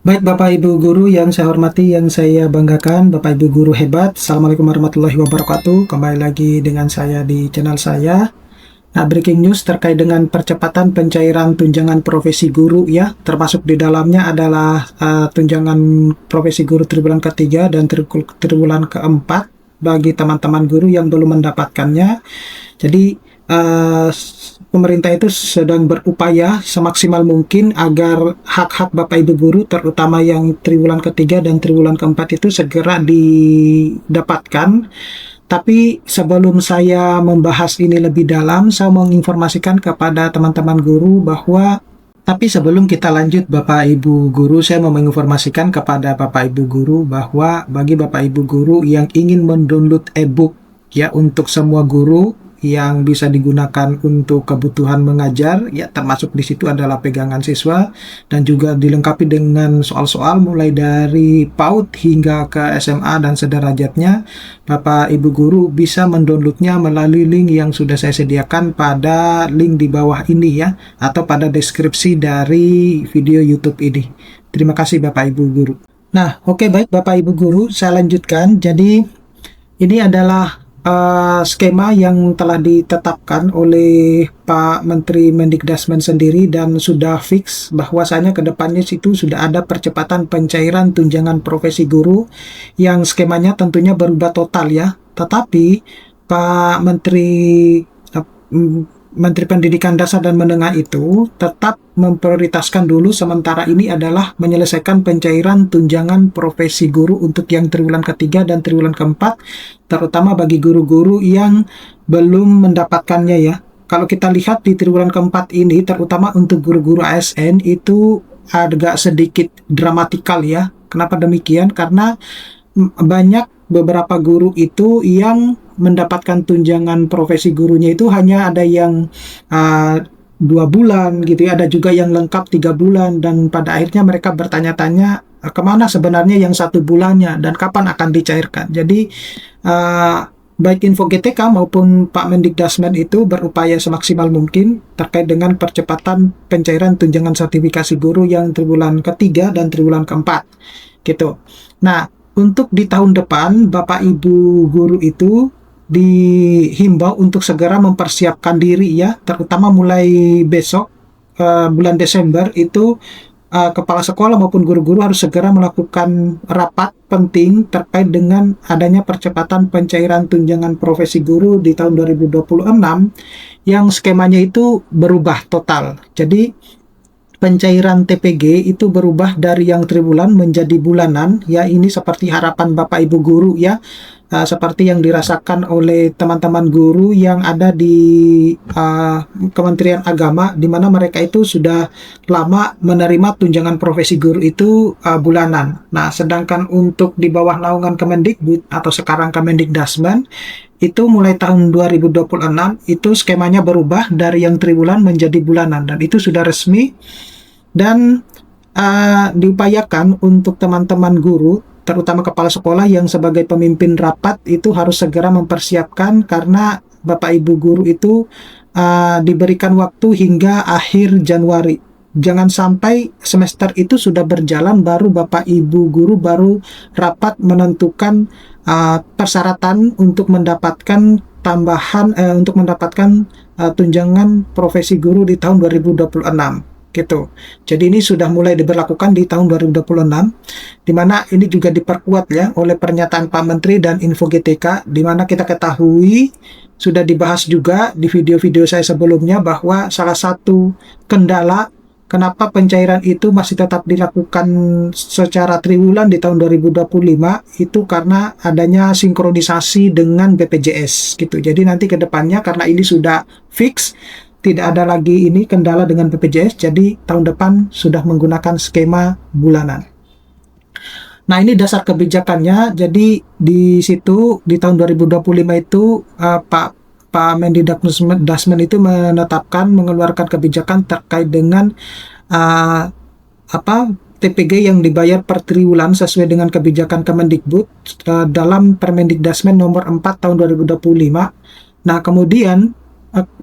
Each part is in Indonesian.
Baik Bapak Ibu Guru yang saya hormati, yang saya banggakan, Bapak Ibu Guru hebat. Assalamualaikum warahmatullahi wabarakatuh. Kembali lagi dengan saya di channel saya. Nah, breaking news terkait dengan percepatan pencairan tunjangan profesi guru ya, termasuk di dalamnya adalah tunjangan profesi guru triwulan ketiga dan triwulan keempat bagi teman-teman guru yang belum mendapatkannya. Jadi pemerintah itu sedang berupaya semaksimal mungkin agar hak-hak Bapak Ibu guru, terutama yang triwulan ketiga dan triwulan keempat itu segera didapatkan. Tapi sebelum saya membahas ini lebih dalam, saya mau menginformasikan kepada teman-teman guru bahwa sebelum kita lanjut Bapak Ibu Guru, saya mau menginformasikan kepada Bapak Ibu Guru bahwa bagi Bapak Ibu Guru yang ingin mendownload e-book ya untuk semua guru yang bisa digunakan untuk kebutuhan mengajar ya, termasuk di situ adalah pegangan siswa dan juga dilengkapi dengan soal-soal mulai dari PAUD hingga ke SMA dan sederajatnya. Bapak Ibu Guru bisa mendownloadnya melalui link yang sudah saya sediakan pada link di bawah ini ya, atau pada deskripsi dari video YouTube ini. Terima kasih Bapak Ibu Guru. Nah, oke, baik Bapak Ibu Guru, saya lanjutkan. Jadi ini adalah skema yang telah ditetapkan oleh Pak Menteri Mendikdasmen sendiri dan sudah fix bahwasanya ke depannya situ sudah ada percepatan pencairan tunjangan profesi guru yang skemanya tentunya berubah total ya. Tetapi Pak Menteri Pendidikan Dasar dan Menengah itu tetap memprioritaskan dulu sementara ini adalah menyelesaikan pencairan tunjangan profesi guru untuk yang triwulan ketiga dan triwulan keempat, terutama bagi guru-guru yang belum mendapatkannya ya. Kalau kita lihat di triwulan keempat ini, terutama untuk guru-guru ASN itu agak sedikit dramatikal ya. Kenapa demikian? Karena banyak beberapa guru itu yang mendapatkan tunjangan profesi gurunya itu hanya ada yang 2 bulan gitu ya, ada juga yang lengkap 3 bulan, dan pada akhirnya mereka bertanya-tanya kemana sebenarnya yang 1 bulannya dan kapan akan dicairkan. Jadi baik Info GTK maupun Pak Mendikdasmen itu berupaya semaksimal mungkin terkait dengan percepatan pencairan tunjangan sertifikasi guru yang triwulan ketiga dan triwulan keempat gitu. Nah, untuk di tahun depan Bapak Ibu guru itu dihimbau untuk segera mempersiapkan diri ya, terutama mulai besok bulan Desember itu kepala sekolah maupun guru-guru harus segera melakukan rapat penting terkait dengan adanya percepatan pencairan tunjangan profesi guru di tahun 2026 yang skemanya itu berubah total. Jadi pencairan TPG itu berubah dari yang triwulan menjadi bulanan ya. Ini seperti harapan Bapak Ibu guru ya, seperti yang dirasakan oleh teman-teman guru yang ada di Kementerian Agama, di mana mereka itu sudah lama menerima tunjangan profesi guru itu bulanan. Nah, sedangkan untuk di bawah naungan Kemendikbud atau sekarang Kemendikdasmen itu mulai tahun 2026 itu skemanya berubah dari yang triwulan menjadi bulanan, dan itu sudah resmi dan diupayakan untuk teman-teman guru, terutama kepala sekolah yang sebagai pemimpin rapat itu harus segera mempersiapkan, karena Bapak Ibu guru itu diberikan waktu hingga akhir Januari. Jangan sampai semester itu sudah berjalan baru Bapak Ibu guru baru rapat menentukan persyaratan untuk mendapatkan tambahan untuk mendapatkan tunjangan profesi guru di tahun 2026 gitu. Jadi ini sudah mulai diberlakukan di tahun 2026, di mana ini juga diperkuat ya oleh pernyataan Pak Menteri dan Info GTK, di mana kita ketahui sudah dibahas juga di video-video saya sebelumnya bahwa salah satu kendala kenapa pencairan itu masih tetap dilakukan secara triwulan di tahun 2025 itu karena adanya sinkronisasi dengan BPJS gitu. Jadi nanti ke depannya karena ini sudah fix, tidak ada lagi ini kendala dengan BPJS, jadi tahun depan sudah menggunakan skema bulanan. Nah, ini dasar kebijakannya. Jadi di situ di tahun 2025 itu Pak Mendikdasmen itu mengeluarkan kebijakan terkait dengan TPG yang dibayar per triwulan sesuai dengan kebijakan Kemendikbud dalam Permendikdasmen nomor 4 tahun 2025. Nah, kemudian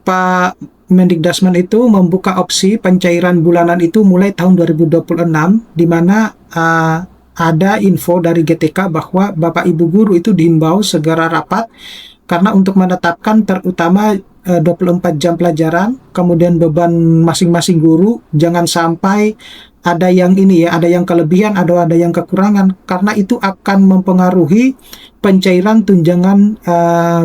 Pak Mendikbudristek itu membuka opsi pencairan bulanan itu mulai tahun 2026, di mana ada info dari GTK bahwa Bapak Ibu guru itu dihimbau segera rapat, karena untuk menetapkan terutama 24 jam pelajaran, kemudian beban masing-masing guru, jangan sampai ada yang ada yang kelebihan, ada yang kekurangan, karena itu akan mempengaruhi pencairan tunjangan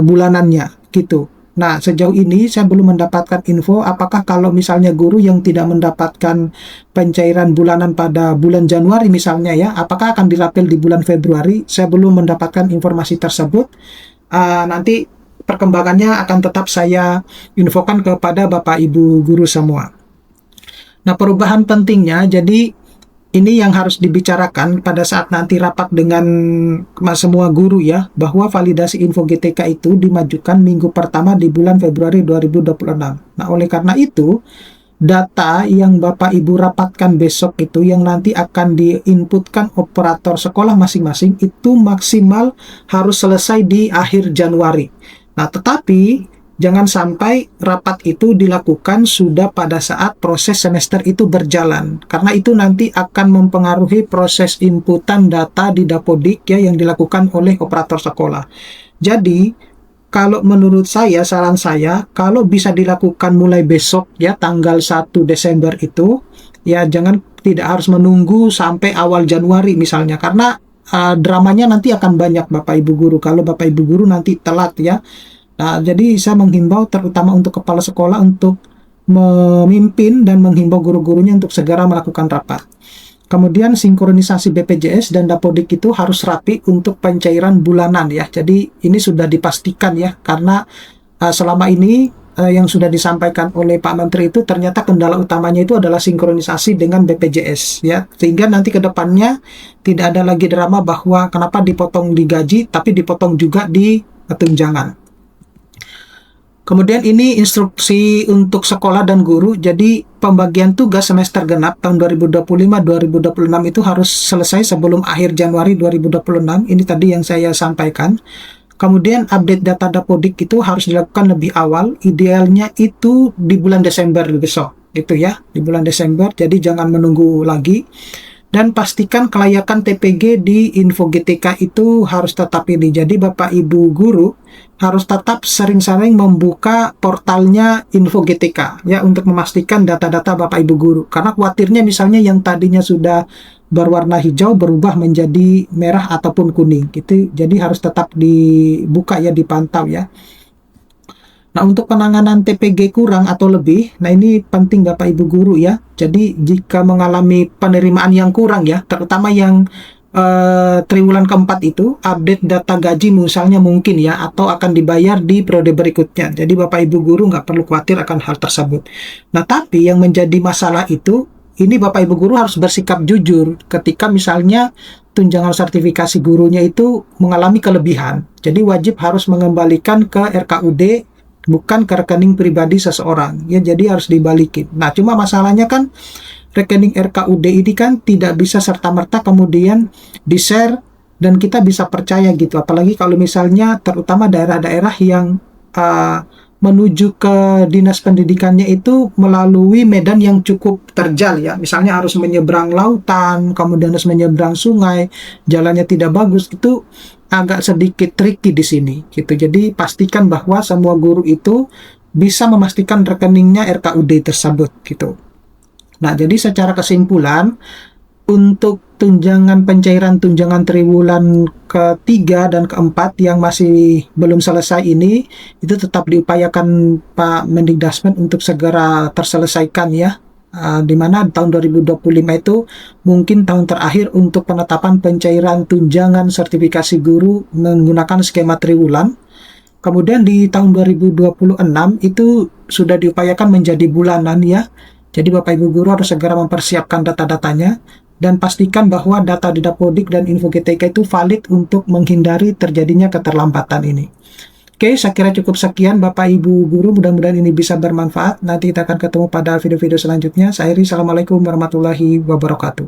bulanannya, gitu. Nah, sejauh ini saya belum mendapatkan info apakah kalau misalnya guru yang tidak mendapatkan pencairan bulanan pada bulan Januari misalnya ya, apakah akan dirapel di bulan Februari? Saya belum mendapatkan informasi tersebut. Nanti perkembangannya akan tetap saya infokan kepada Bapak Ibu guru semua. Nah, perubahan pentingnya, jadi ini yang harus dibicarakan pada saat nanti rapat dengan semua guru ya, bahwa validasi info GTK itu dimajukan minggu pertama di bulan Februari 2026. Nah, oleh karena itu, data yang Bapak Ibu rapatkan besok itu yang nanti akan diinputkan operator sekolah masing-masing itu maksimal harus selesai di akhir Januari. Nah, tetapi jangan sampai rapat itu dilakukan sudah pada saat proses semester itu berjalan, karena itu nanti akan mempengaruhi proses inputan data di Dapodik ya yang dilakukan oleh operator sekolah. Jadi, kalau menurut saya, saran saya, kalau bisa dilakukan mulai besok ya, tanggal 1 Desember itu, ya tidak harus menunggu sampai awal Januari misalnya, karena dramanya nanti akan banyak Bapak Ibu guru, kalau Bapak Ibu guru nanti telat ya. Nah, jadi saya menghimbau terutama untuk kepala sekolah untuk memimpin dan menghimbau guru-gurunya untuk segera melakukan rapat. Kemudian sinkronisasi BPJS dan Dapodik itu harus rapi untuk pencairan bulanan ya. Jadi ini sudah dipastikan ya, karena selama ini yang sudah disampaikan oleh Pak Menteri itu ternyata kendala utamanya itu adalah sinkronisasi dengan BPJS ya. Sehingga nanti ke depannya tidak ada lagi drama bahwa kenapa dipotong di gaji tapi dipotong juga di tunjangan. Kemudian ini instruksi untuk sekolah dan guru, jadi pembagian tugas semester genap tahun 2025-2026 itu harus selesai sebelum akhir Januari 2026, ini tadi yang saya sampaikan. Kemudian update data Dapodik itu harus dilakukan lebih awal, idealnya itu di bulan Desember besok, gitu ya, di bulan Desember, jadi jangan menunggu lagi. Dan pastikan kelayakan TPG di info GTK itu harus tetap ini. Jadi Bapak Ibu guru harus tetap sering-sering membuka portalnya info GTK ya, untuk memastikan data-data Bapak Ibu guru. Karena khawatirnya misalnya yang tadinya sudah berwarna hijau berubah menjadi merah ataupun kuning gitu. Jadi harus tetap dibuka ya, dipantau ya. Nah, untuk penanganan TPG kurang atau lebih, nah ini penting Bapak Ibu guru ya. Jadi jika mengalami penerimaan yang kurang ya, terutama yang triwulan keempat itu, update data gaji misalnya mungkin ya, atau akan dibayar di periode berikutnya. Jadi Bapak Ibu guru nggak perlu khawatir akan hal tersebut. Nah, tapi yang menjadi masalah itu, ini Bapak Ibu guru harus bersikap jujur ketika misalnya tunjangan sertifikasi gurunya itu mengalami kelebihan. Jadi wajib harus mengembalikan ke RKUD, bukan ke rekening pribadi seseorang ya, jadi harus dibalikin. Nah, cuma masalahnya kan rekening RKUD ini kan tidak bisa serta-merta kemudian di-share dan kita bisa percaya gitu, apalagi kalau misalnya terutama daerah-daerah yang menuju ke dinas pendidikannya itu melalui medan yang cukup terjal ya, misalnya harus menyeberang lautan, kemudian harus menyeberang sungai, jalannya tidak bagus, itu agak sedikit tricky di sini gitu. Jadi pastikan bahwa semua guru itu bisa memastikan rekeningnya RKUD tersebut gitu. Nah, jadi secara kesimpulan untuk pencairan tunjangan triwulan ketiga dan keempat yang masih belum selesai ini, itu tetap diupayakan Pak Mendikbudristek untuk segera terselesaikan ya. Di mana tahun 2025 itu mungkin tahun terakhir untuk penetapan pencairan tunjangan sertifikasi guru menggunakan skema triwulan. Kemudian di tahun 2026 itu sudah diupayakan menjadi bulanan ya. Jadi Bapak Ibu guru harus segera mempersiapkan data-datanya dan pastikan bahwa data di Dapodik dan info GTK itu valid untuk menghindari terjadinya keterlambatan ini. Oke, saya kira cukup sekian Bapak Ibu guru, mudah-mudahan ini bisa bermanfaat. Nanti kita akan ketemu pada video-video selanjutnya. Saya Iri, Assalamualaikum warahmatullahi wabarakatuh.